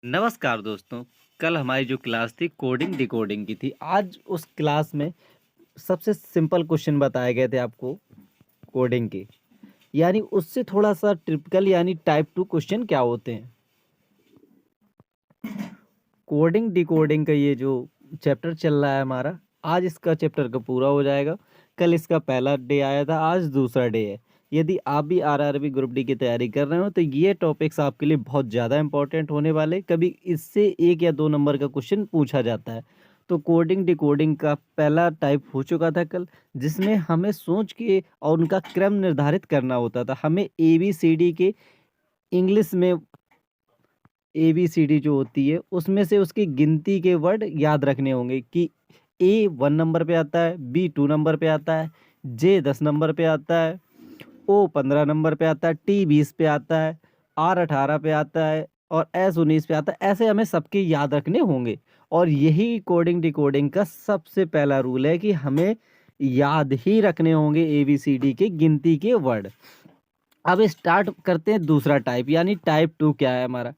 नमस्कार दोस्तों। कल हमारी जो क्लास थी कोडिंग डिकोडिंग की थी। आज उस क्लास में सबसे सिंपल क्वेश्चन बताए गए थे आपको कोडिंग के, यानी उससे थोड़ा सा टिपिकल यानी टाइप 2 क्वेश्चन क्या होते हैं। कोडिंग डिकोडिंग का ये जो चैप्टर चल रहा है हमारा, आज इसका चैप्टर का पूरा हो जाएगा। कल इसका पहला डे आया था, आज दूसरा डे है। यदि आप भी आरआरबी ग्रुप डी की तैयारी कर रहे हो तो ये टॉपिक्स आपके लिए बहुत ज़्यादा इंपॉर्टेंट होने वाले। कभी इससे 1 या 2 नंबर का क्वेश्चन पूछा जाता है। तो कोडिंग डिकोडिंग का पहला टाइप हो चुका था कल, जिसमें हमें सोच के और उनका क्रम निर्धारित करना होता था। हमें ABCD के इंग्लिश में ABCD जो होती है उसमें से उसकी गिनती के वर्ड याद रखने होंगे कि A 1 नंबर पे आता है, B 2 नंबर पे आता है, J 10 नंबर पे आता है, O 15 नंबर पे आता है, T 20 पे आता है, R 18 पे आता है और S 19 पे आता है। ऐसे हमें सबके याद रखने होंगे और यही कोडिंग डिकोडिंग का सबसे पहला रूल है कि हमें याद ही रखने होंगे ABCD के गिनती के वर्ड। अब स्टार्ट करते हैं दूसरा टाइप, यानी टाइप 2 क्या है हमारा।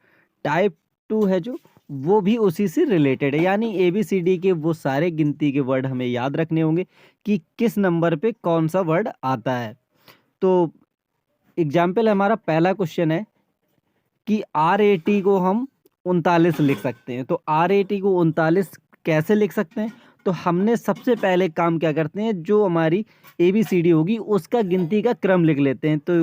टाइप 2 है जो, वो भी उसी से रिलेटेड है, यानी ABCD के वो सारे गिनती के वर्ड हमें याद रखने होंगे कि किस नंबर पे कौन सा वर्ड आता है। तो एग्जाम्पल हमारा पहला क्वेश्चन है कि R80 को हम 39 लिख सकते हैं। तो R80 को 39 कैसे लिख सकते हैं? तो हमने सबसे पहले काम क्या करते हैं, जो हमारी ABCD होगी उसका गिनती का क्रम लिख लेते हैं। तो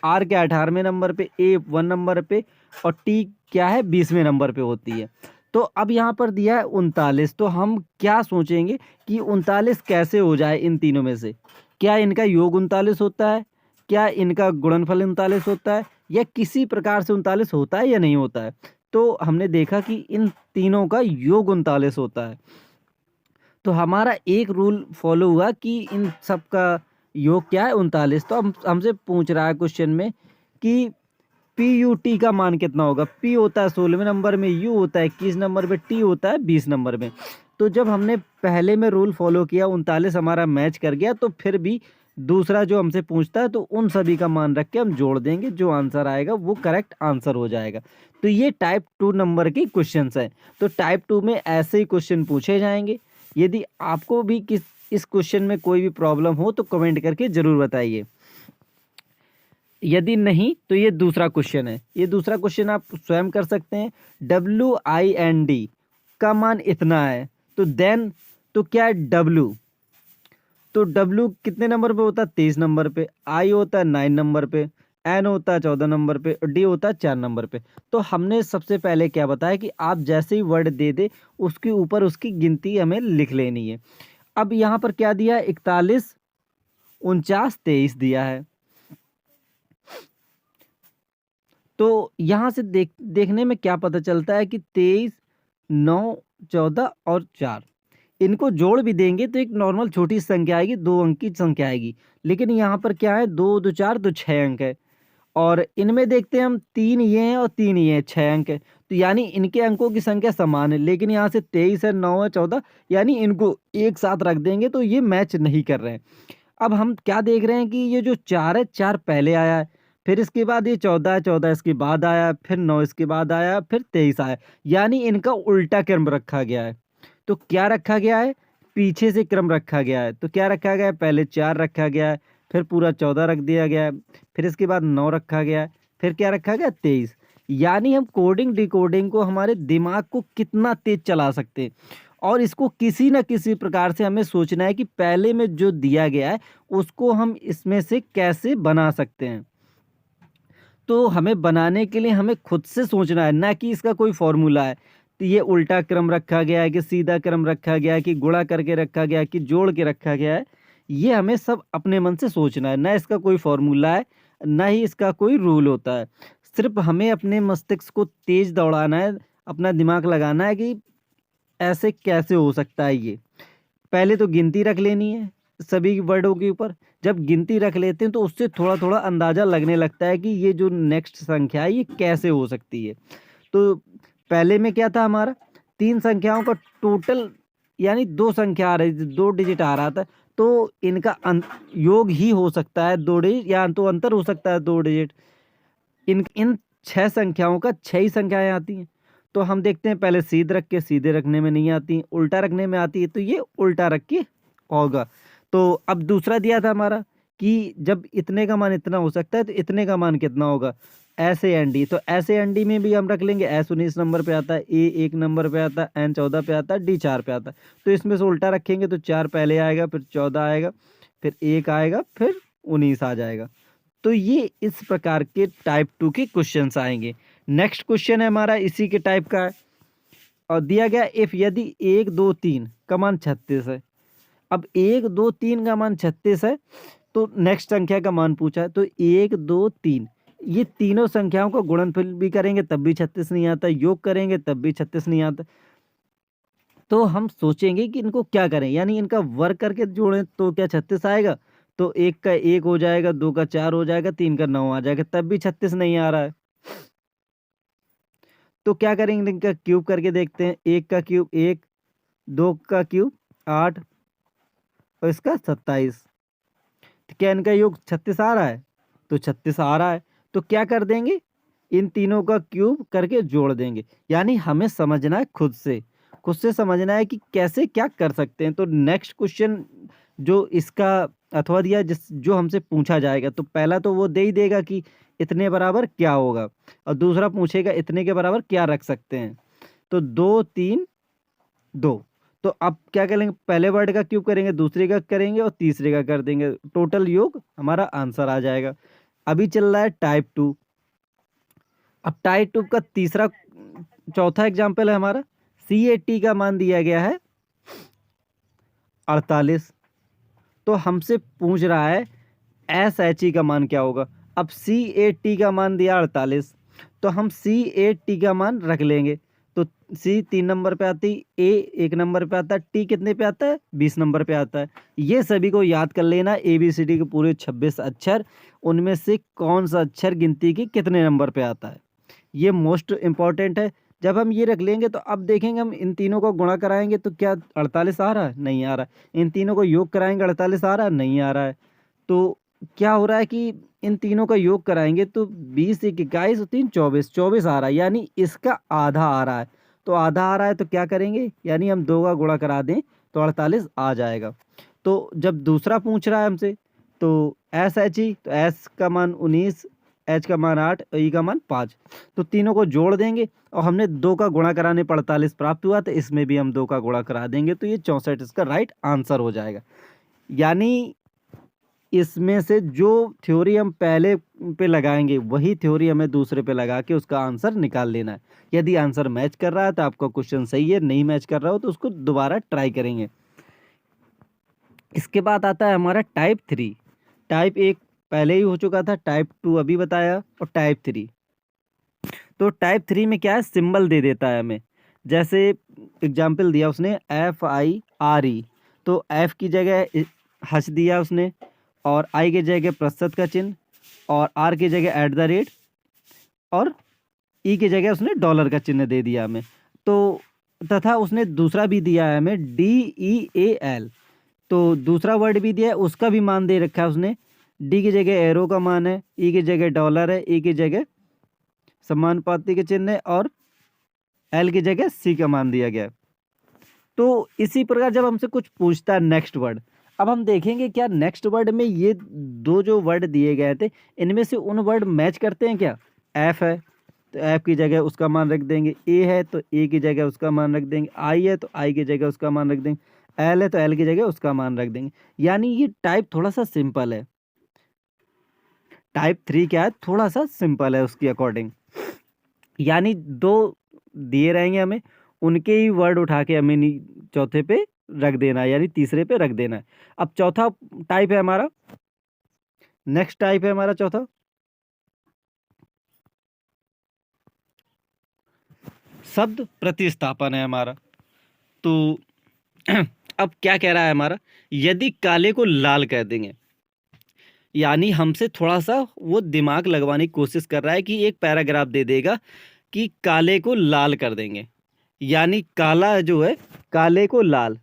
R क्या 18वें नंबर पे, A 1 नंबर पे और T क्या है 20वें नंबर पे होती है। तो अब यहाँ पर दिया है 39, तो हम क्या सोचेंगे कि 39 कैसे हो जाए इन तीनों में से। क्या इनका योग 39 होता है, क्या इनका गुणनफल 39 होता है, या किसी प्रकार से 39 होता है या नहीं होता है। तो हमने देखा कि इन तीनों का योग 39 होता है। तो हमारा एक रूल फॉलो हुआ कि इन सब का योग क्या है 39। तो हमसे पूछ रहा है क्वेश्चन में कि PUT का मान कितना होगा। P होता है 16वें नंबर में, U होता है 21 नंबर में, T होता है 20 नंबर में। तो जब हमने पहले में रूल फॉलो किया 39 हमारा मैच कर गया, तो फिर भी दूसरा जो हमसे पूछता है तो उन सभी का मान रख के हम जोड़ देंगे, जो आंसर आएगा वो करेक्ट आंसर हो जाएगा। तो ये टाइप 2 नंबर के क्वेश्चंस हैं। तो टाइप 2 में ऐसे ही क्वेश्चन पूछे जाएंगे। यदि आपको भी इस क्वेश्चन में कोई भी प्रॉब्लम हो तो कमेंट करके ज़रूर बताइए। यदि नहीं तो ये दूसरा क्वेश्चन है। ये दूसरा क्वेश्चन आप स्वयं कर सकते हैं। WIND का मान इतना है, तो देन तो क्या है W। तो W कितने नंबर पे होता है 23 नंबर पे, I होता है 9 नंबर पे, N होता है 14 नंबर पे और D होता है 4 नंबर पे। तो हमने सबसे पहले क्या बताया कि आप जैसे ही वर्ड दे दे उसके ऊपर उसकी गिनती हमें लिख लेनी है। अब यहाँ पर क्या दिया है 41 49 23 दिया है। तो यहाँ से देखने में क्या पता चलता है कि 23 9 14 और 4 इनको जोड़ भी देंगे तो एक नॉर्मल छोटी संख्या आएगी, 2 अंक की संख्या आएगी। लेकिन यहाँ पर क्या है 2 2 4 तो 6 अंक है और इनमें देखते हैं हम 3 ये हैं और 3 ये हैं, 6 अंक है। तो यानी इनके अंकों की संख्या समान है, लेकिन यहाँ से 23 है 9 है 14, यानी इनको एक साथ रख देंगे तो ये मैच नहीं कर रहे हैं। अब हम क्या देख रहे हैं कि ये जो 4 है 4 पहले आया है, फिर इसके बाद ये 14 है 14 इसके बाद आया, फिर 9 इसके बाद आया, फिर 23 आया, यानी इनका उल्टा क्रम रखा गया है। तो क्या रखा गया है, पीछे से क्रम रखा गया है। तो क्या रखा गया है, पहले 4 रखा गया है, फिर पूरा 14 रख दिया गया है, फिर इसके बाद 9 रखा गया है, फिर क्या रखा गया 23। यानी हम कोडिंग डिकोडिंग को हमारे दिमाग को कितना तेज चला सकते हैं और इसको किसी न किसी प्रकार से हमें सोचना है कि पहले में जो दिया गया है उसको हम इसमें से कैसे बना सकते हैं। तो हमें बनाने के लिए हमें खुद से सोचना है, ना कि इसका कोई फॉर्मूला है। तो ये उल्टा क्रम रखा गया है कि सीधा क्रम रखा गया है कि गुणा करके रखा गया है कि जोड़ के रखा गया है, ये हमें सब अपने मन से सोचना है। ना इसका कोई फॉर्मूला है, ना ही इसका कोई रूल होता है। सिर्फ हमें अपने मस्तिष्क को तेज दौड़ाना है, अपना दिमाग लगाना है कि ऐसे कैसे हो सकता है ये। पहले तो गिनती रख लेनी है सभी वर्डों के ऊपर। जब गिनती रख लेते हैं तो उससे थोड़ा-थोड़ा अंदाज़ा लगने लगता है कि ये जो नेक्स्ट संख्या है ये कैसे हो सकती है। तो पहले में क्या था हमारा 3 संख्याओं का टोटल, यानी 2 संख्या आ रही थी, 2 डिजिट आ रहा था। तो इनका योग ही हो सकता है 2 डिजिट, या तो अंतर हो सकता है 2 डिजिट। इन इन 6 संख्याओं का 6 ही संख्याएँ आती हैं। तो हम देखते हैं पहले सीधे रखने में नहीं आती, उल्टा रखने में आती है, तो ये उल्टा रख के होगा। तो अब दूसरा दिया था हमारा कि जब इतने का मान इतना हो सकता है तो इतने का मान कितना होगा, एस ए एन डी। तो एस ए एन डी में भी हम रख लेंगे, एस 19 नंबर पे आता है, ए 1 नंबर पे आता है, एन 14 पे आता है, डी 4 पे आता है। तो इसमें से उल्टा रखेंगे तो 4 पहले आएगा, फिर 14 आएगा, फिर 1 आएगा, फिर 19 आ जाएगा। तो ये इस प्रकार के टाइप 2 के क्वेश्चंस आएंगे। नेक्स्ट क्वेश्चन है हमारा इसी के टाइप का है और दिया गया इफ यदि 1 2 3 का मान 36 है। अब 1 2 3 का मान 36 है तो नेक्स्ट संख्या का मान पूछा है। तो 1 2 3 ये तीनों संख्याओं को गुणनफल भी करेंगे तब भी 36 नहीं आता, योग करेंगे तब भी 36 नहीं आता। तो हम सोचेंगे कि इनको क्या करें, यानी इनका वर्ग करके जोड़ें तो क्या 36 आएगा। तो 1 का 1 हो जाएगा, 2 का 4 हो जाएगा, 3 का 9 आ जाएगा, तब भी 36 नहीं आ रहा है। तो क्या करेंगे, इनका क्यूब करके देखते हैं। 1 का क्यूब 1, 2 का क्यूब 8 और इसका 27। तो क्या इनका योग 36 आ रहा है, तो 36 आ रहा है। तो क्या कर देंगे, इन तीनों का क्यूब करके जोड़ देंगे। यानी हमें समझना है खुद से समझना है कि कैसे क्या कर सकते हैं। तो नेक्स्ट क्वेश्चन जो इसका अथवा दिया जो हमसे पूछा जाएगा, तो पहला तो वो दे ही देगा कि इतने बराबर क्या होगा, और दूसरा पूछेगा इतने के बराबर क्या रख सकते हैं। तो 2 3 2। तो अब क्या करेंगे, पहले वर्ड का क्यूब करेंगे, दूसरे का करेंगे और तीसरे का कर देंगे, टोटल योग हमारा आंसर आ जाएगा। अभी चल रहा है टाइप 2। अब टाइप 2 का चौथा एग्जाम्पल है हमारा, CAT का मान दिया गया है 48। तो हमसे पूछ रहा है SHE का मान क्या होगा। अब CAT का मान दिया 48, तो हम CAT का मान रख लेंगे। तो C 3 नंबर पे आती, A 1 नंबर पे आता है, T कितने पे आता है, 20 नंबर पे आता है। ये सभी को याद कर लेना, ABCD के पूरे 26 अक्षर, उनमें से कौन सा अक्षर गिनती के कितने नंबर पे आता है, ये मोस्ट इम्पॉर्टेंट है। जब हम ये रख लेंगे तो अब देखेंगे हम इन तीनों को गुणा कराएंगे तो क्या 48 आ रहा है, नहीं आ रहा है। इन तीनों को योग कराएंगे 48 आ रहा है, नहीं आ रहा है। तो क्या हो रहा है कि इन तीनों का योग कराएंगे तो 20 1 21 और 3 24 आ रहा है, यानी इसका आधा आ रहा है। तो आधा आ रहा है तो क्या करेंगे, यानी हम 2 का गुणा करा दें तो 48 आ जाएगा। तो जब दूसरा पूछ रहा है हमसे तो SHE, तो S का मान 19, H का मान 8 और E का मान 5। तो तीनों को जोड़ देंगे और हमने 2 का गुणा कराने पर 48 प्राप्त हुआ, तो इसमें भी हम 2 का गुणा करा देंगे तो ये 64 इसका राइट आंसर हो जाएगा। यानी इसमें से जो थ्योरी हम पहले पे लगाएंगे वही थ्योरी हमें दूसरे पे लगा के उसका आंसर निकाल लेना है। यदि आंसर मैच कर रहा है तो आपका क्वेश्चन सही है, नहीं मैच कर रहा हो तो उसको दोबारा ट्राई करेंगे। इसके बाद आता है हमारा टाइप 3। टाइप 1 पहले ही हो चुका था, टाइप 2 अभी बताया, और टाइप 3। तो टाइप 3 में क्या है, सिंबल दे देता है हमें। जैसे एग्जाम्पल दिया उसने FIRE, तो F की जगह हच दिया उसने, और I की जगह प्रतिशत का चिन्ह, और R की जगह @ और E की जगह उसने डॉलर का चिन्ह दे दिया हमें। तो तथा उसने दूसरा भी दिया है हमें DEAL, तो दूसरा वर्ड भी दिया है, उसका भी मान दे रखा है उसने। D की जगह एरो का मान है, E की जगह डॉलर है, E की जगह समानुपाती के चिन्ह है, और L की जगह C का मान दिया गया है। तो इसी प्रकार जब हमसे कुछ पूछता है नेक्स्ट वर्ड, अब हम देखेंगे क्या नेक्स्ट वर्ड में ये दो जो वर्ड दिए गए थे इनमें से उन वर्ड मैच करते हैं क्या। F है तो F की जगह उसका मान रख देंगे, A है तो A की जगह उसका मान रख देंगे, I है तो I की जगह उसका मान रख देंगे, L है तो L की जगह उसका मान रख देंगे। यानी ये टाइप थोड़ा सा सिंपल है। टाइप 3 क्या है, थोड़ा सा सिंपल है उसकी अकॉर्डिंग। यानी 2 दिए रहेंगे हमें, उनके ही वर्ड उठा के हमें चौथे पे रख देना है, यानी तीसरे पे रख देना है। अब चौथा टाइप है हमारा, नेक्स्ट टाइप है हमारा चौथा शब्द प्रतिस्थापन है हमारा। तो अब क्या कह रहा है हमारा, यदि काले को लाल कह देंगे, यानी हमसे थोड़ा सा वो दिमाग लगवाने की कोशिश कर रहा है कि एक पैराग्राफ दे देगा कि काले को लाल कर देंगे, यानी काला जो है काले को लाल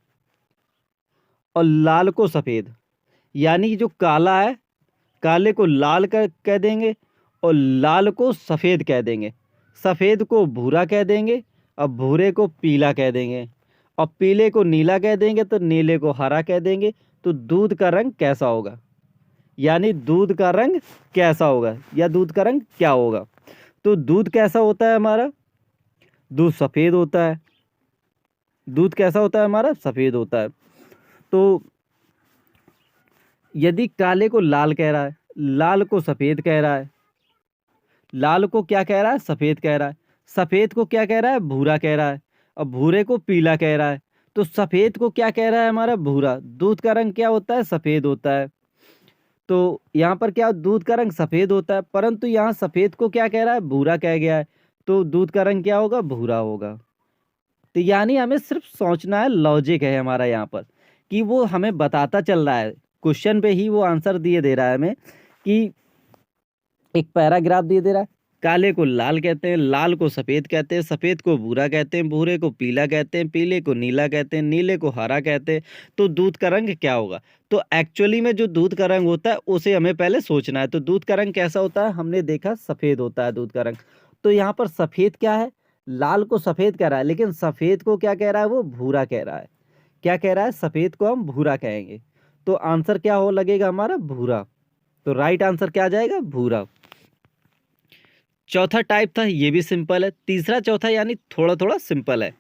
और लाल को सफ़ेद। यानी जो काला है काले को लाल कह देंगे और लाल को सफ़ेद कह देंगे, सफ़ेद को भूरा कह देंगे अब भूरे को पीला कह देंगे और पीले को नीला कह देंगे तो नीले को हरा कह देंगे। तो दूध का रंग कैसा होगा, यानी दूध का रंग कैसा होगा या दूध का रंग क्या होगा। तो दूध कैसा होता है हमारा, दूध सफ़ेद होता है। दूध कैसा होता है हमारा, सफ़ेद होता है। तो यदि काले को लाल कह रहा है, लाल को सफ़ेद कह रहा है, लाल को क्या कह रहा है, सफ़ेद कह रहा है, सफ़ेद को क्या कह रहा है, भूरा कह रहा है, और भूरे को पीला कह रहा है। तो सफ़ेद को क्या कह रहा है हमारा, भूरा। दूध का रंग क्या होता है, सफ़ेद होता है। तो यहाँ पर क्या दूध का रंग सफ़ेद होता है, परंतु यहाँ सफ़ेद को क्या कह रहा है, भूरा कह गया है। तो दूध का रंग क्या होगा, भूरा होगा। तो यानी हमें सिर्फ सोचना है, लॉजिक है हमारा यहाँ पर कि वो हमें बताता चल रहा है, क्वेश्चन पे ही वो आंसर दिए दे रहा है हमें कि एक पैराग्राफ दिए दे रहा है। काले को लाल कहते हैं, लाल को सफ़ेद कहते हैं, सफ़ेद को भूरा कहते हैं, भूरे को पीला कहते हैं, पीले को नीला कहते हैं, नीले को हरा कहते हैं। तो दूध का रंग क्या होगा। तो एक्चुअली में जो दूध का रंग होता है उसे हमें पहले सोचना है। तो दूध का रंग कैसा होता है, हमने देखा सफ़ेद होता है दूध का रंग। तो यहाँ पर सफ़ेद क्या है, लाल को सफ़ेद कह रहा है, लेकिन सफ़ेद को क्या कह रहा है, वो भूरा कह रहा है। क्या कह रहा है, सफ़ेद को हम भूरा कहेंगे। तो आंसर क्या हो लगेगा हमारा, भूरा। तो राइट आंसर क्या आ जाएगा, भूरा। चौथा टाइप था, ये भी सिंपल है। तीसरा चौथा यानी थोड़ा थोड़ा सिंपल है।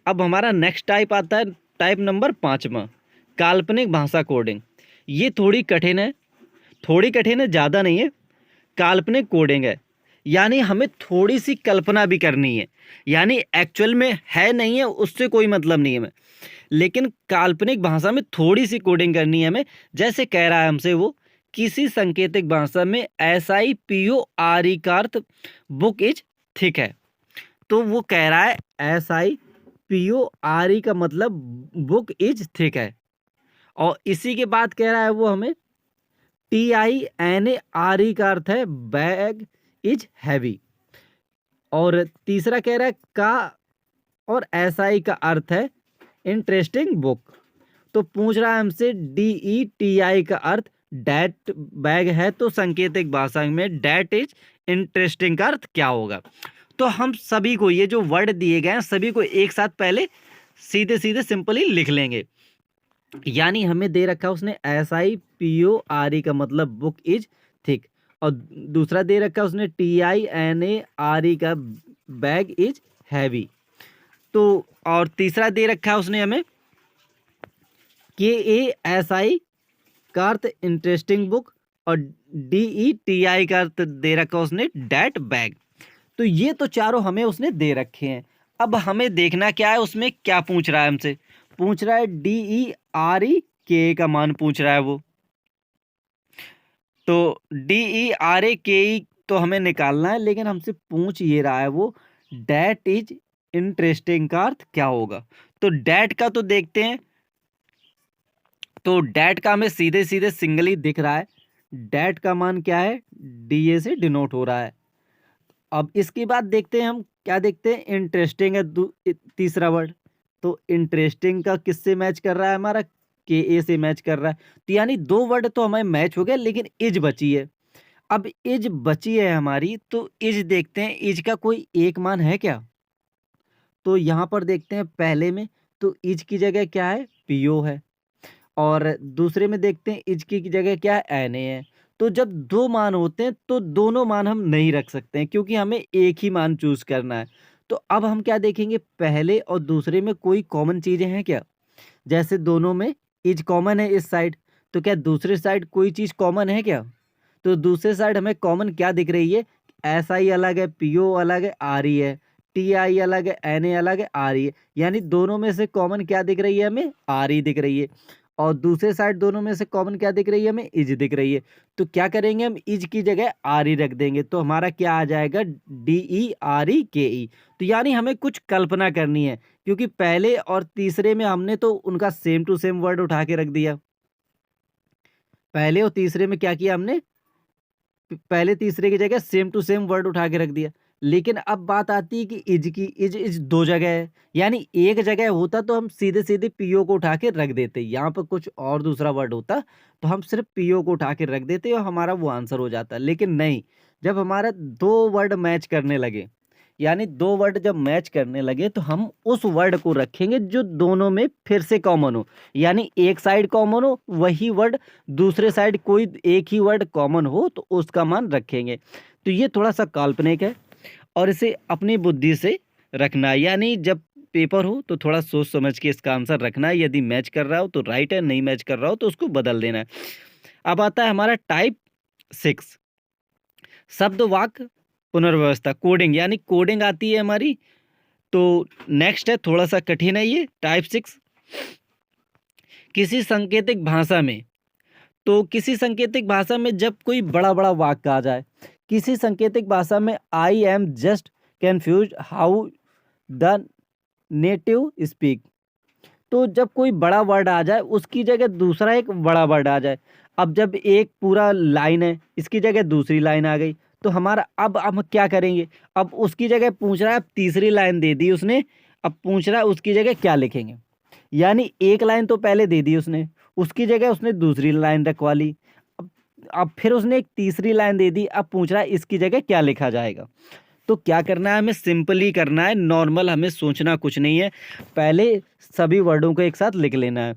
अब हमारा नेक्स्ट टाइप आता है, टाइप नंबर 5वां, काल्पनिक भाषा कोडिंग। ये थोड़ी कठिन है, थोड़ी कठिन है, ज़्यादा नहीं है। काल्पनिक कोडिंग है, यानी हमें थोड़ी सी कल्पना भी करनी है, यानी एक्चुअल में है नहीं है उससे कोई मतलब नहीं है हमें, लेकिन काल्पनिक भाषा में थोड़ी सी कोडिंग करनी है हमें। जैसे कह रहा है हमसे वो, किसी सांकेतिक भाषा में SIPORE का अर्थ बुक इज थिक है। तो वो कह रहा है SIPORE का मतलब बुक इज थिक है, और इसी के बाद कह रहा है वो हमें TINARE का अर्थ है बैग इज हैवी। और तीसरा कह रहा है का और SI का अर्थ है इंटरेस्टिंग बुक। तो पूछ रहा है हमसे DETI का अर्थ डैट बैग है, तो सांकेतिक भाषा में डैट इज इंटरेस्टिंग का अर्थ क्या होगा। तो हम सभी को ये जो वर्ड दिए गए हैं सभी को एक साथ पहले सीधे सीधे सिंपली लिख लेंगे। यानी हमें दे रखा है उसने SIPORE का मतलब बुक इज थिक, और दूसरा दे रखा है उसने TINARE का बैग इज हैवी। तो और तीसरा दे रखा है उसने हमें KASI का अर्थ इंटरेस्टिंग बुक, और DETI का अर्थ दे रखा है उसने डैट बैग। तो ये तो चारों हमें उसने दे रखे हैं। अब हमें देखना क्या है, उसमें क्या पूछ रहा है हमसे, पूछ रहा है DERE का मान पूछ रहा है वो। तो DERE तो हमें निकालना है, लेकिन हमसे पूछ ये रहा है वो डैट इज इंटरेस्टिंग का अर्थ क्या होगा। तो डैट का तो देखते हैं, तो डैट का हमें सीधे सीधे सिंगल ही दिख रहा है। डैट का मान क्या है, DA से डिनोट हो रहा है। अब इसके बाद देखते हैं हम क्या देखते हैं, इंटरेस्टिंग है तीसरा वर्ड। तो इंटरेस्टिंग का किससे मैच कर रहा है हमारा, KA से मैच कर रहा है। तो यानी दो वर्ड तो हमें मैच हो गया, लेकिन इज बची है। अब इज बची है हमारी, तो इज देखते हैं इज का कोई एक मान है क्या। तो यहाँ पर देखते हैं पहले में, तो इज की जगह क्या है, PO है, और दूसरे में देखते हैं इज की जगह क्या है, NA है। तो जब दो मान होते हैं तो दोनों मान हम नहीं रख सकते हैं, क्योंकि हमें एक ही मान चूज करना है। तो अब हम क्या देखेंगे, पहले और दूसरे में कोई कॉमन चीजें हैं क्या। जैसे दोनों में इज कॉमन है इस साइड, तो क्या दूसरे साइड कोई चीज कॉमन है क्या। तो दूसरे साइड हमें कॉमन क्या दिख रही है, SI अलग है, PO अलग है, RE है, TI अलग है, NA अलग है, RE है। यानी दोनों में से कॉमन क्या दिख रही है हमें, RE दिख रही है। और दूसरे साइड दोनों में से कॉमन क्या दिख रही है हमें, इज दिख रही है। तो क्या करेंगे हम, इज की जगह RE रख देंगे, तो हमारा क्या आ जाएगा, DEREKE। तो यानी हमें कुछ कल्पना करनी है, क्योंकि पहले और तीसरे में हमने तो उनका सेम टू सेम वर्ड उठा के रख दिया। पहले और तीसरे में क्या किया हमने, पहले तीसरे की जगह सेम टू सेम वर्ड उठा के रख दिया। लेकिन अब बात आती है कि इज की, इज दो जगह है, यानी एक जगह होता तो हम सीधे सीधे PO को उठा के रख देते। यहाँ पर कुछ और दूसरा वर्ड होता तो हम सिर्फ PO को उठा के रख देते और हमारा वो आंसर हो जाता। लेकिन नहीं, जब हमारा दो वर्ड मैच करने लगे, यानी दो वर्ड जब मैच करने लगे तो हम उस वर्ड को रखेंगे जो दोनों में फिर से कॉमन हो, यानी एक साइड कॉमन हो वही वर्ड दूसरे साइड कोई एक ही वर्ड कॉमन हो तो उसका मान रखेंगे। तो ये थोड़ा सा काल्पनिक है और इसे अपनी बुद्धि से रखना है, यानी जब पेपर हो तो थोड़ा सोच समझ के इसका आंसर रखना है। यदि मैच कर रहा हो तो राइट है, नहीं मैच कर रहा हो तो उसको बदल देना है। अब आता है हमारा टाइप 6, शब्द वाक्य पुनर्व्यवस्था, कोडिंग, यानी कोडिंग आती है हमारी। तो नेक्स्ट है, थोड़ा सा कठिन है ये टाइप 6। किसी सांकेतिक भाषा में, तो किसी सांकेतिक भाषा में जब कोई बड़ा बड़ा वाक्य आ जाए, किसी सांकेतिक भाषा में I am just confuse how the native speak, तो जब कोई बड़ा वर्ड आ जाए उसकी जगह दूसरा एक बड़ा वर्ड आ जाए। अब जब एक पूरा लाइन है इसकी जगह दूसरी लाइन आ गई तो हमारा अब हम क्या करेंगे, अब उसकी जगह पूछ रहा है, अब तीसरी लाइन दे दी उसने, अब पूछ रहा है उसकी जगह क्या लिखेंगे। यानी एक लाइन तो पहले दे दी उसने, उसकी जगह उसने दूसरी लाइन रखवा ली। अब अब फिर उसने एक तीसरी लाइन दे दी, अब पूछ रहा है इसकी जगह क्या लिखा जाएगा। तो क्या करना है, हमें सिंपल ही करना है, नॉर्मल, हमें सोचना कुछ नहीं है। पहले सभी वर्डों को एक साथ लिख लेना है।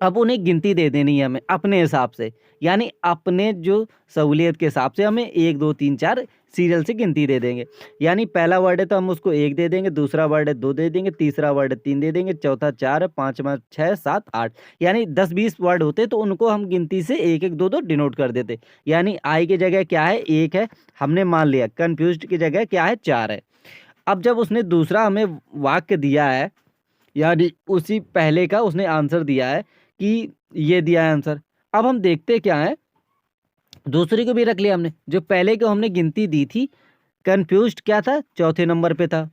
अब उन्हें गिनती दे देनी है हमें अपने हिसाब से, यानी अपने जो सहूलियत के हिसाब से हमें 1 2 3 4 सीरियल से गिनती दे देंगे। यानी पहला वर्ड है तो हम उसको 1 दे देंगे, दूसरा वर्ड है 2 दे देंगे, तीसरा वर्ड है 3 दे देंगे, चौथा 4 है, पांचवा 6 7 8, यानी 10 20 वर्ड होते तो उनको हम गिनती से 1 1 2 2 डिनोट कर देते। यानी आई की जगह क्या है, 1 है, हमने मान लिया। कन्फ्यूज्ड की जगह क्या है, 4 है। अब जब उसने दूसरा हमें वाक्य दिया है, यानी उसी पहले का उसने आंसर दिया है कि ये दिया है आंसर, अब हम देखते क्या है, दूसरी को भी रख लिया हमने, जो पहले को हमने गिनती दी थी। कन्फ्यूज्ड क्या था, चौथे नंबर पे था,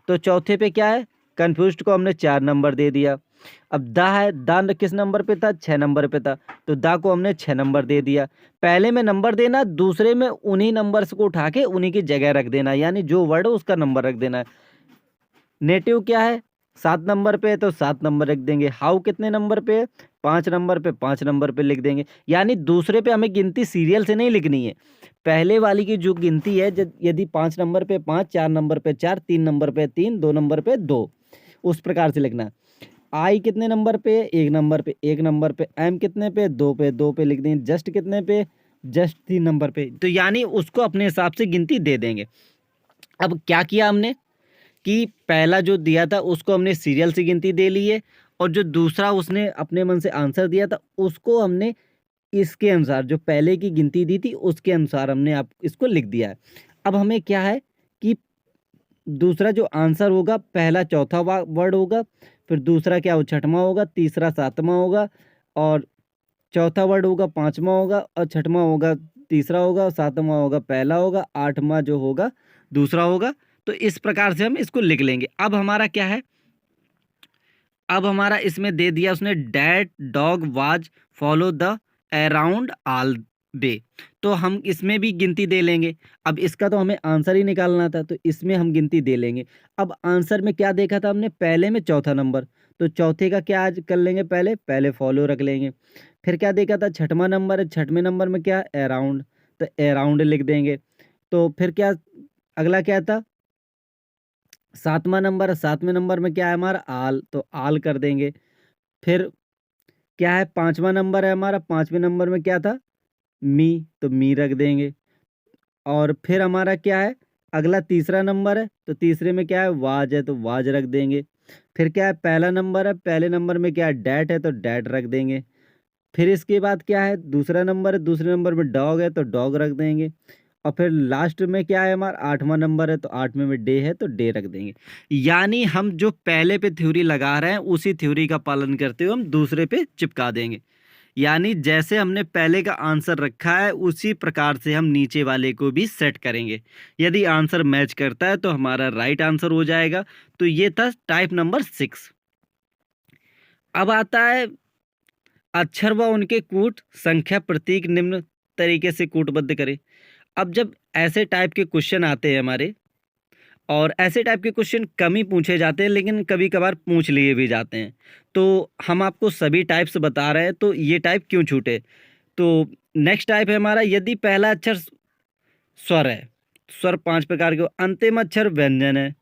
तो चौथे पे क्या है, कन्फ्यूज्ड को हमने 4 नंबर दे दिया। अब दा है, दा किस नंबर पे था, 6 नंबर पे था, तो दा को हमने 6 नंबर दे दिया। पहले में नंबर देना, दूसरे में उन्हीं नंबर्स को उठा के उन्हीं की जगह रख देना, यानी जो वर्ड हो उसका नंबर रख देना है। नेटिव क्या है, 7 नंबर पे है तो 7 नंबर रख देंगे। हाउ कितने नंबर पे है, 5 नंबर पे, 5 नंबर पे लिख देंगे। यानी दूसरे पे हमें गिनती सीरियल से नहीं लिखनी है, पहले वाली की जो गिनती है, यदि 5 नंबर पे 5, 4 नंबर पे 4, 3 नंबर पे 3, 2 नंबर पे 2, उस प्रकार से लिखना है। आई कितने नंबर पे, 1 नंबर पे, 1 नंबर पे। एम कितने पे, 2 पे, 2 पे लिख देंगे। जस्ट कितने पे, जस्ट 3 नंबर पे। तो यानी उसको अपने हिसाब से गिनती दे देंगे। अब क्या किया हमने कि पहला जो दिया था उसको हमने सीरियल से गिनती दे ली है, और जो दूसरा उसने अपने मन से आंसर दिया था उसको हमने इसके अनुसार, जो पहले की गिनती दी थी उसके अनुसार हमने आप इसको लिख दिया है। अब हमें क्या है कि दूसरा जो आंसर होगा, पहला चौथा वर्ड होगा, फिर दूसरा क्या हो, छठवां होगा, तीसरा सातवां होगा, और चौथा वर्ड होगा पांचवा होगा, और छठवां होगा तीसरा होगा, सातवां होगा पहला होगा, आठवां जो होगा दूसरा होगा। तो इस प्रकार से हम इसको लिख लेंगे। अब हमारा क्या है, अब हमारा इसमें दे दिया उसने, that dog was follow the around all way, तो हम इसमें भी गिनती दे लेंगे। अब इसका तो हमें आंसर ही निकालना था तो इसमें हम गिनती दे लेंगे। अब आंसर में क्या देखा था हमने, पहले में चौथा नंबर, तो चौथे का क्या आज कर लेंगे, पहले पहले फॉलो रख लेंगे। फिर क्या देखा था, छठवां नंबर है, छठवें नंबर में क्या, अराउंड, तो अराउंड लिख देंगे। तो फिर क्या, अगला क्या था, सातवां नंबर है, सातवें नंबर में क्या है हमारा, आल, तो आल कर देंगे। फिर क्या है, पांचवा नंबर है हमारा, पांचवें नंबर में क्या था, मी, तो मी रख देंगे। और फिर हमारा क्या है, अगला तीसरा नंबर है, तो तीसरे में क्या है, वाज है, तो वाज रख देंगे। फिर क्या है, पहला नंबर है, पहले नंबर में क्या है, डैट है, तो डैट रख देंगे। फिर इसके बाद क्या है, दूसरा नंबर है, दूसरे नंबर में डॉग है, तो डॉग रख देंगे। और फिर लास्ट में क्या है हमारा, आठवां नंबर है, तो आठवें में डे है, तो डे रख देंगे। यानी हम जो पहले पे थ्योरी लगा रहे हैं उसी थ्योरी का पालन करते हुए हम दूसरे पे चिपका देंगे। यानी जैसे हमने पहले का आंसर रखा है उसी प्रकार से हम नीचे वाले को भी सेट करेंगे। यदि आंसर मैच करता है तो हमारा राइट आंसर हो जाएगा। तो ये था टाइप नंबर 6। अब आता है अक्षर व उनके कूट, संख्या, प्रतीक निम्न तरीके से कूटबद्ध करें। अब जब ऐसे टाइप के क्वेश्चन आते हैं हमारे, और ऐसे टाइप के क्वेश्चन कम ही पूछे जाते हैं लेकिन कभी कभार पूछ लिए भी जाते हैं, तो हम आपको सभी टाइप्स बता रहे हैं, तो ये टाइप क्यों छूटे। तो नेक्स्ट टाइप है हमारा, यदि पहला अक्षर स्वर है, स्वर 5 प्रकार के, अंतिम अक्षर व्यंजन है,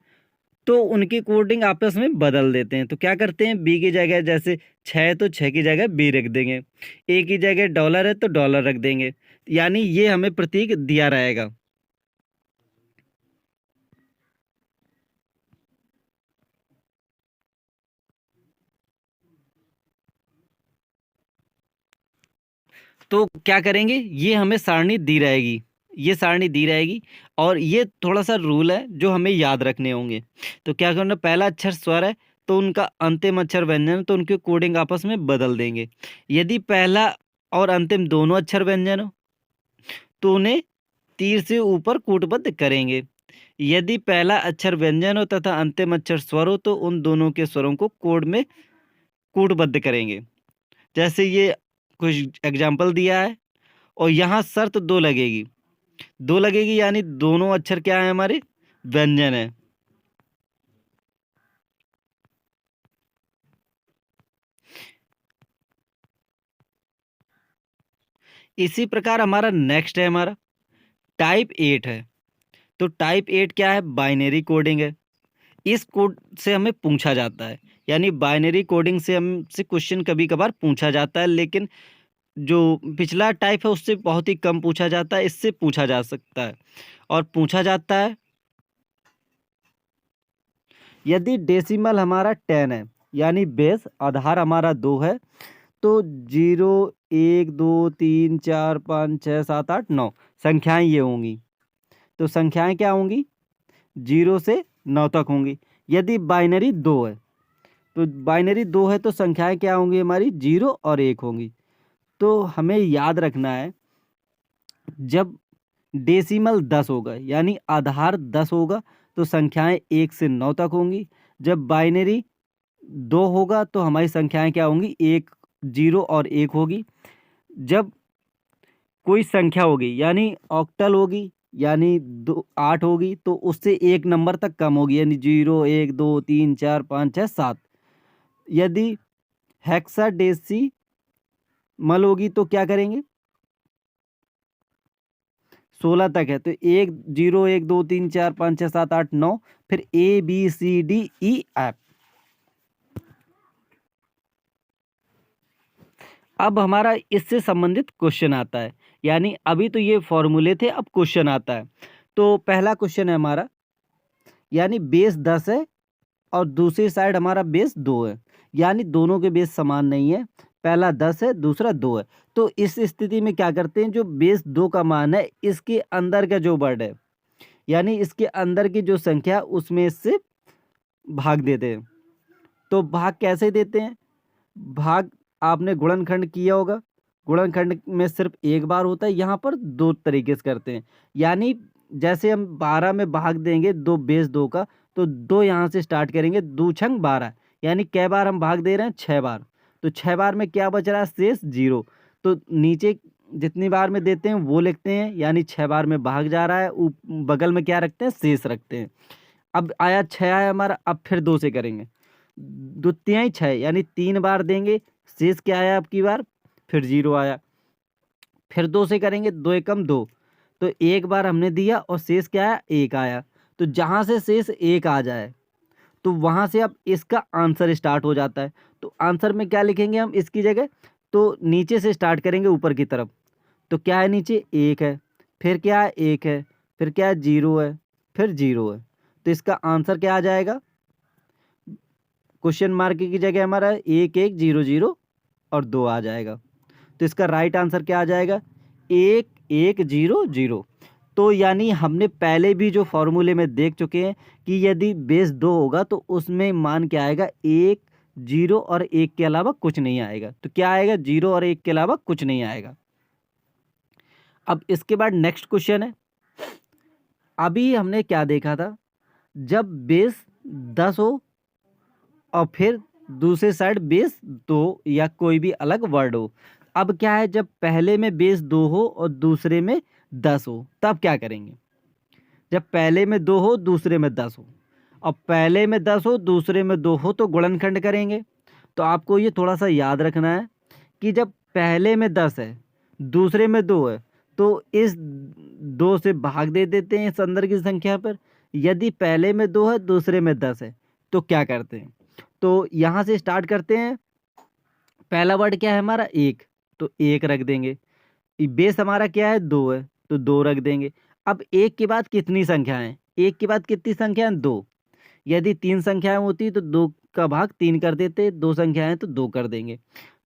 तो उनकी कोडिंग आपस में बदल देते हैं। तो क्या करते हैं, बी की जगह जैसे 6 है तो 6 की जगह बी रख देंगे, ए की जगह डॉलर है तो डॉलर रख देंगे, यानी ये हमें प्रतीक दिया रहेगा। तो क्या करेंगे, ये हमें सारणी दी रहेगी, ये सारणी दी रहेगी, और ये थोड़ा सा रूल है जो हमें याद रखने होंगे। तो क्या करना, पहला अक्षर स्वर है तो उनका अंतिम अक्षर व्यंजन है, तो उनकी कोडिंग आपस में बदल देंगे। यदि पहला और अंतिम दोनों अक्षर व्यंजन हो तो उन्हें तीर से ऊपर कूटबद्ध करेंगे। यदि पहला अक्षर व्यंजन हो तथा अंतिम अक्षर स्वर हो तो उन दोनों के स्वरों को कोड में कूटबद्ध करेंगे। जैसे ये कुछ एग्जाम्पल दिया है, और यहाँ शर्त दो लगेगी, दो लगेगी यानी दोनों अक्षर क्या है, हमारे व्यंजन है। इसी प्रकार हमारा नेक्स्ट है, हमारा टाइप 8 है। तो टाइप 8 क्या है, बाइनरी कोडिंग है। इस कोड से हमें पूछा जाता है, यानी बाइनरी कोडिंग से हमसे क्वेश्चन कभी कभार पूछा जाता है, लेकिन जो पिछला टाइप है उससे बहुत ही कम पूछा जाता है, इससे पूछा जा सकता है। और पूछा जाता है यदि डेसिमल हमारा 10 है, यानी बेस आधार हमारा 2 है, तो 0 1 2 3 4 5 6 7 8 9 संख्याएं ये होंगी। तो संख्याएं क्या होंगी, 0 से 9 तक होंगी। यदि बाइनरी 2 है, तो बाइनरी 2 है तो संख्याएं क्या होंगी, हमारी 0 और 1 होंगी। तो हमें याद रखना है, जब डेसिमल 10 होगा यानी आधार 10 होगा तो संख्याएं 1 से 9 तक होंगी। जब बाइनरी 2 होगा तो हमारी संख्याएं क्या होंगी, 1 0 और 1 होगी। जब कोई संख्या होगी यानी ऑक्टल होगी, यानी 8 होगी, तो उससे 1 नंबर तक कम होगी, यानी 0 1 2 3 4 5 6 7। यदि हेक्साडेसिमल होगी तो क्या करेंगे, 16 तक है, तो 1 0 1 2 3 4 5 6 7 8 9, फिर ABCDEF। अब हमारा इससे संबंधित क्वेश्चन आता है, यानी अभी तो ये फॉर्मूले थे, अब क्वेश्चन आता है। तो पहला क्वेश्चन है हमारा, यानी बेस 10 है और दूसरी साइड हमारा बेस 2 है, यानी दोनों के बेस समान नहीं है, पहला 10 है दूसरा 2 है। तो इस स्थिति में क्या करते हैं, जो बेस 2 का मान है इसके अंदर का जो वर्ड है, यानी इसके अंदर की जो संख्या उसमें से भाग देते हैं। तो भाग कैसे देते हैं, भाग आपने गुणनखंड किया होगा, गुणनखंड में सिर्फ एक बार होता है, यहाँ पर दो तरीके से करते हैं। यानी जैसे हम 12 में भाग देंगे दो बेस 2 का, तो 2 यहाँ से स्टार्ट करेंगे, 2 छंग 12, यानी कै बार हम भाग दे रहे हैं, 6 बार। तो 6 बार में क्या बच रहा है, शेष 0। तो नीचे जितनी बार में देते हैं वो लिखते हैं, यानी 6 बार में भाग जा रहा है, बगल में क्या रखते हैं, शेष रखते हैं। अब आया 6 आया हमारा, अब फिर 2 से करेंगे, द्वितीय 6 यानी 3 बार देंगे, शेष क्या आया आपकी बार, फिर 0 आया। फिर 2 से करेंगे, 2 एकम 2, तो एक बार हमने दिया और शेष क्या आया, 1 आया। तो जहाँ से शेष 1 आ जाए तो वहाँ से अब इसका आंसर स्टार्ट हो जाता है। तो आंसर में क्या लिखेंगे हम इसकी जगह, तो नीचे से स्टार्ट करेंगे ऊपर की तरफ। तो क्या है, नीचे 1 है, फिर क्या है 1 है, फिर क्या है 0 है, फिर 0 है। तो इसका आंसर क्या आ जाएगा, क्वेश्चन मार्क की जगह हमारा 1 1 0 0 और 2 आ जाएगा। तो इसका राइट आंसर क्या आ जाएगा, 1 1 0 0। तो यानी हमने पहले भी जो फॉर्मूले में देख चुके हैं कि यदि बेस 2 होगा तो उसमें मान क्या आएगा, 1 0 और 1 के अलावा कुछ नहीं आएगा। तो क्या आएगा, 0 और 1 के अलावा कुछ नहीं आएगा। अब इसके बाद नेक्स्ट क्वेश्चन है, अभी हमने क्या देखा था, जब बेस 10 हो और फिर दूसरे साइड बेस 2 या कोई भी अलग वर्ड हो। अब क्या है, जब पहले में बेस 2 हो और दूसरे में 10 हो, तब क्या करेंगे। जब पहले में 2 हो दूसरे में 10 हो, और पहले में 10 हो दूसरे में 2 हो, तो गुणनखंड करेंगे। तो आपको ये थोड़ा सा याद रखना है कि जब पहले में 10 है दूसरे में 2 है, तो इस 2 से भाग दे देते हैं इस अंदर की संख्या पर। यदि पहले में 2 है, दूसरे में 10 है, तो क्या करते हैं? तो यहाँ से स्टार्ट करते हैं। पहला वर्ड क्या है हमारा? 1, तो 1 रख देंगे। बेस हमारा क्या है? 2 है, तो 2 रख देंगे। अब 1 के बाद कितनी संख्या है? 1 के बाद कितनी संख्या है? 2। यदि 3 संख्याएं होती तो 2 का भाग 3 कर देते, 2 संख्याएं तो 2 कर देंगे।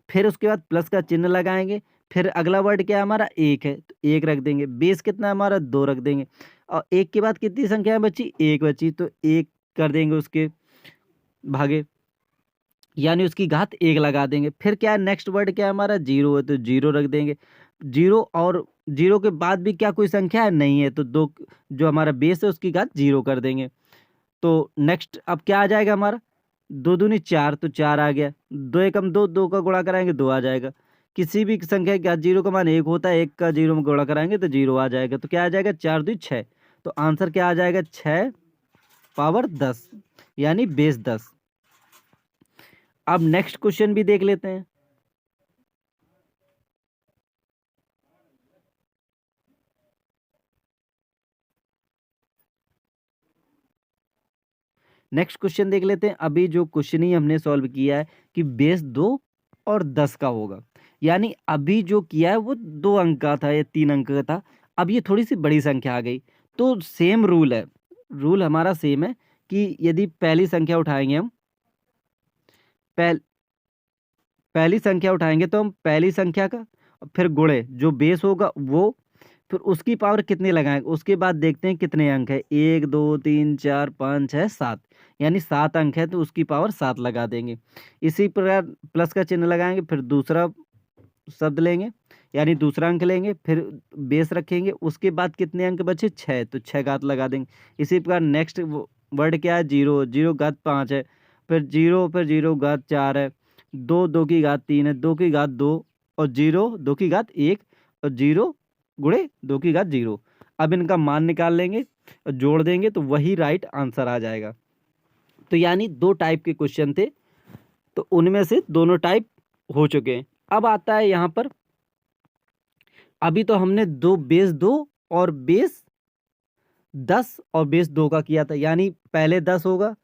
फिर उसके बाद प्लस का चिन्ह लगाएंगे। फिर अगला वर्ड क्या है हमारा? 1 है, तो 1 रख देंगे। बेस कितना है हमारा? 2 रख देंगे। और 1 के बाद कितनी संख्याएं बची? 1 बची, तो 1 कर देंगे उसके भागे, यानी उसकी घात 1 लगा देंगे। फिर क्या है नेक्स्ट वर्ड क्या है हमारा? 0 है, तो 0 रख देंगे। 0 और 0 के बाद भी क्या कोई संख्या है? नहीं है, तो 2 जो हमारा बेस है उसकी घात 0 कर देंगे। तो नेक्स्ट अब क्या आ जाएगा हमारा? 2 दूनी 4, तो 4 आ गया। 2 एकम 2, 2 का गुणा कराएंगे 2 आ जाएगा। किसी भी संख्या के घात 0 का मान 1 होता है, 1 का 0 में गुणा कराएंगे तो 0 आ जाएगा। तो क्या आ जाएगा? 4 दूनी 6, तो आंसर क्या आ जाएगा? 6 पावर 10, यानी बेस 10। अब नेक्स्ट क्वेश्चन भी देख लेते हैं। नेक्स्ट क्वेश्चन देख लेते हैं। अभी जो क्वेश्चन ही हमने सॉल्व किया है कि बेस 2 और 10 का होगा, यानी अभी जो किया है वो 2 अंक का था या 3 अंक का था। अब ये थोड़ी सी बड़ी संख्या आ गई, तो सेम रूल है, रूल हमारा सेम है कि यदि पहली संख्या उठाएंगे हम, पहल पहली संख्या उठाएंगे तो हम पहली संख्या का फिर गुणे जो बेस होगा वो, फिर उसकी पावर कितनी लगाएंगे, उसके बाद देखते हैं कितने अंक है। 1 2 3 4 5 6 7, यानी 7 अंक है, तो उसकी पावर 7 लगा देंगे। इसी प्रकार प्लस का चिन्ह लगाएंगे, फिर दूसरा शब्द लेंगे, यानी दूसरा अंक लेंगे, फिर बेस रखेंगे। उसके बाद कितने अंक बचे? 6, तो 6 घात लगा देंगे। इसी प्रकार नेक्स्ट वर्ड क्या है? 0, 0 घात 5 है, फिर 0, फिर 0 घात 4 है, 2, 2 की घात 3 है, 2 की घात 2, और 0, 2 की घात 1, और 0 गुणे 2 की घात 0। अब इनका मान निकाल लेंगे और जोड़ देंगे, तो वही राइट आंसर आ जाएगा। तो यानी 2 टाइप के क्वेश्चन थे, तो उनमें से दोनों टाइप हो चुके हैं। अब आता है यहाँ पर, अभी तो हमने बेस 2 और बेस 10 और बेस 2 का किया था, यानी पहले 10 होगा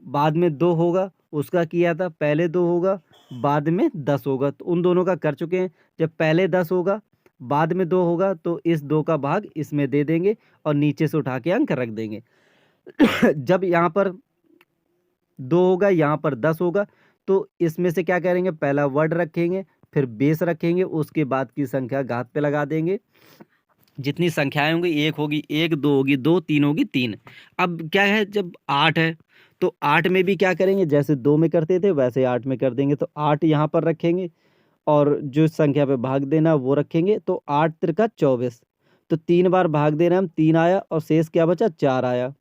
बाद में 2 होगा, उसका किया था। पहले 2 होगा बाद में 10 होगा, तो उन दोनों का कर चुके हैं। जब पहले 10 होगा बाद में 2 होगा, तो इस 2 का भाग इसमें दे देंगे और नीचे से उठा के अंक रख देंगे। जब यहाँ पर 2 होगा, यहाँ पर 10 होगा, तो इसमें से क्या करेंगे? पहला वर्ड रखेंगे, फिर बेस रखेंगे, उसके बाद की संख्या घात पे लगा देंगे। जितनी संख्याएं होंगी, 1 होगी 1, 2 होगी 2, 3 होगी 3। अब क्या है, जब 8 है तो 8 में भी क्या करेंगे? जैसे 2 में करते थे वैसे 8 में कर देंगे। तो 8 यहाँ पर रखेंगे और जो संख्या पे भाग देना वो रखेंगे, तो 8 त्रिका 24, तो 3 बार भाग देना हम, 3 आया और शेष क्या बचा? 4 आया।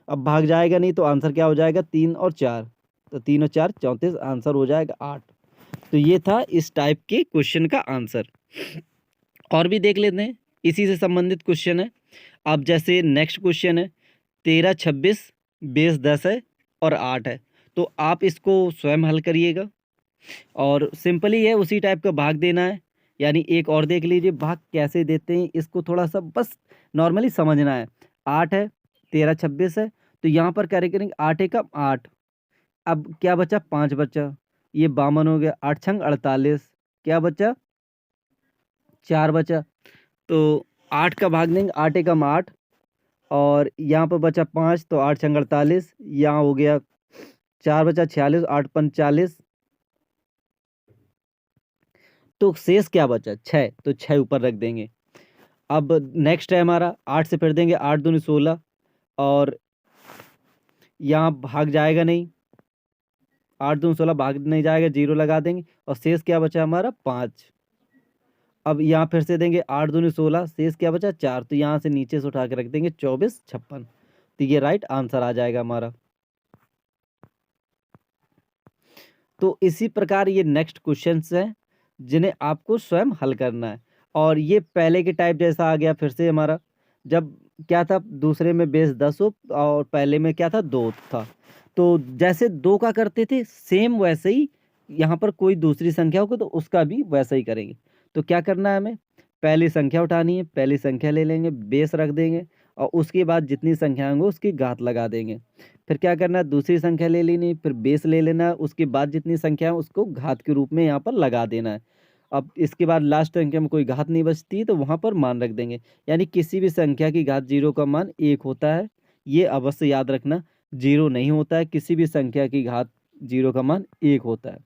अब भाग जाएगा नहीं, तो आंसर क्या हो जाएगा? 3 और 4, तो 3 और 4 34, आंसर हो जाएगा 8। तो ये था इस टाइप के क्वेश्चन का आंसर। और भी देख लेते हैं, इसी से संबंधित क्वेश्चन है। अब जैसे नेक्स्ट क्वेश्चन है, 13 26 बेस 10 है और 8 है, तो आप इसको स्वयं हल करिएगा। और सिंपल ही है, उसी टाइप का भाग देना है। यानी एक और देख लीजिए भाग कैसे देते हैं, इसको थोड़ा सा बस नॉर्मली समझना है। 8 है, 13 26 है, तो यहाँ पर क्या करेंगे? 8 एकम 8, अब क्या बचा? 5 बचा, ये 52 हो गया। 8 छंग 48, क्या बचा? 4 बचा। तो 8 का भाग देंगे, 8 एकम 8, और यहाँ पर बचा 5, तो 8 छंग 48, यहाँ हो गया 4 बचा 46, 8 पंच 40, तो शेष क्या बचा? 6, तो 6 ऊपर रख देंगे। अब नेक्स्ट है हमारा 8 से फिर देंगे, 8 दूनी 16, और यहाँ भाग जाएगा नहीं, 8 दूनी 16 भाग नहीं जाएगा, 0 लगा देंगे, और शेष क्या बचा हमारा? 5। अब यहाँ फिर से देंगे 8 दूनी 16, शेष क्या बचा? 4, तो यहाँ से नीचे से उठा के रख देंगे 24 56, तो ये राइट आंसर आ जाएगा हमारा। तो इसी प्रकार ये नेक्स्ट क्वेश्चंस हैं जिन्हें आपको स्वयं हल करना है। और ये पहले के टाइप जैसा आ गया फिर से हमारा, जब क्या था? दूसरे में बेस 10 हो और पहले में क्या था? 2 था। तो जैसे 2 का करते थे सेम वैसे ही यहाँ पर कोई दूसरी संख्या होगी तो उसका भी वैसा ही करेंगे। तो क्या करना है हमें? पहली संख्या उठानी है, पहली संख्या ले लेंगे, बेस रख देंगे और उसके बाद जितनी संख्या होंगी उसकी घात लगा देंगे। फिर क्या करना है, दूसरी संख्या ले लेनी, फिर बेस ले लेना है, उसके बाद जितनी संख्या है उसको घात के रूप में यहाँ पर लगा देना है। अब इसके बाद लास्ट संख्या में कोई घात नहीं बचती तो वहाँ पर मान रख देंगे। यानी किसी भी संख्या की घात 0 का मान 1 होता है, ये अवश्य याद रखना। 0 नहीं होता है, किसी भी संख्या की घात 0 का मान 1 होता है।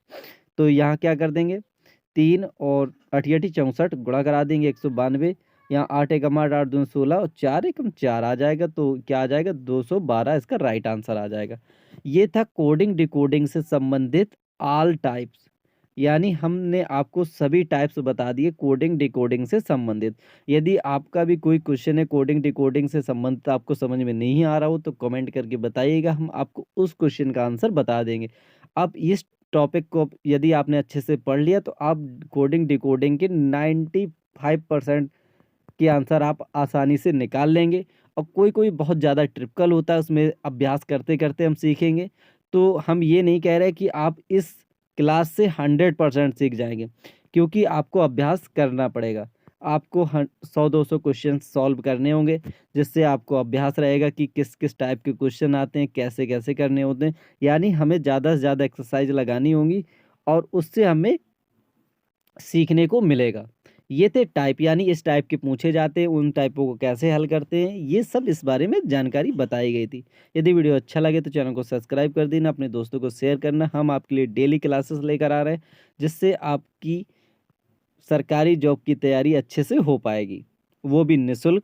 तो यहाँ क्या कर देंगे, 3 और 8 8 64 गुणा करा देंगे 192। यहाँ 8 एकम 8, 8 दूनी 16 और 4 एकम 4 आ जाएगा, तो क्या आ जाएगा 212 इसका राइट आंसर आ जाएगा। ये था कोडिंग डिकोडिंग से संबंधित ऑल टाइप्स, यानी हमने आपको सभी टाइप्स बता दिए कोडिंग डिकोडिंग से संबंधित। यदि आपका भी कोई क्वेश्चन है कोडिंग डिकोडिंग से संबंधित आपको समझ में नहीं आ रहा हो तो कमेंट करके बताइएगा, हम आपको उस क्वेश्चन का आंसर बता देंगे। अब इस टॉपिक को यदि आपने अच्छे से पढ़ लिया तो आप कोडिंग डिकोडिंग के 95% के आंसर आप आसानी से निकाल लेंगे। और कोई कोई बहुत ज़्यादा ट्रिपिकल होता है, उसमें अभ्यास करते करते हम सीखेंगे। तो हम ये नहीं कह रहे कि आप इस क्लास से 100% सीख जाएंगे, क्योंकि आपको अभ्यास करना पड़ेगा। आपको 100-200 क्वेश्चन सॉल्व करने होंगे, जिससे आपको अभ्यास रहेगा कि किस किस टाइप के क्वेश्चन आते हैं, कैसे कैसे करने होते हैं। यानी हमें ज़्यादा से ज़्यादा एक्सरसाइज लगानी होंगी और उससे हमें सीखने को मिलेगा। ये थे टाइप, यानी इस टाइप के पूछे जाते हैं, उन टाइपों को कैसे हल करते हैं, ये सब इस बारे में जानकारी बताई गई थी। यदि वीडियो अच्छा लगे तो चैनल को सब्सक्राइब कर देना, अपने दोस्तों को शेयर करना। हम आपके लिए डेली क्लासेस लेकर आ रहे हैं, जिससे आपकी सरकारी जॉब की तैयारी अच्छे से हो पाएगी, वो भी निःशुल्क।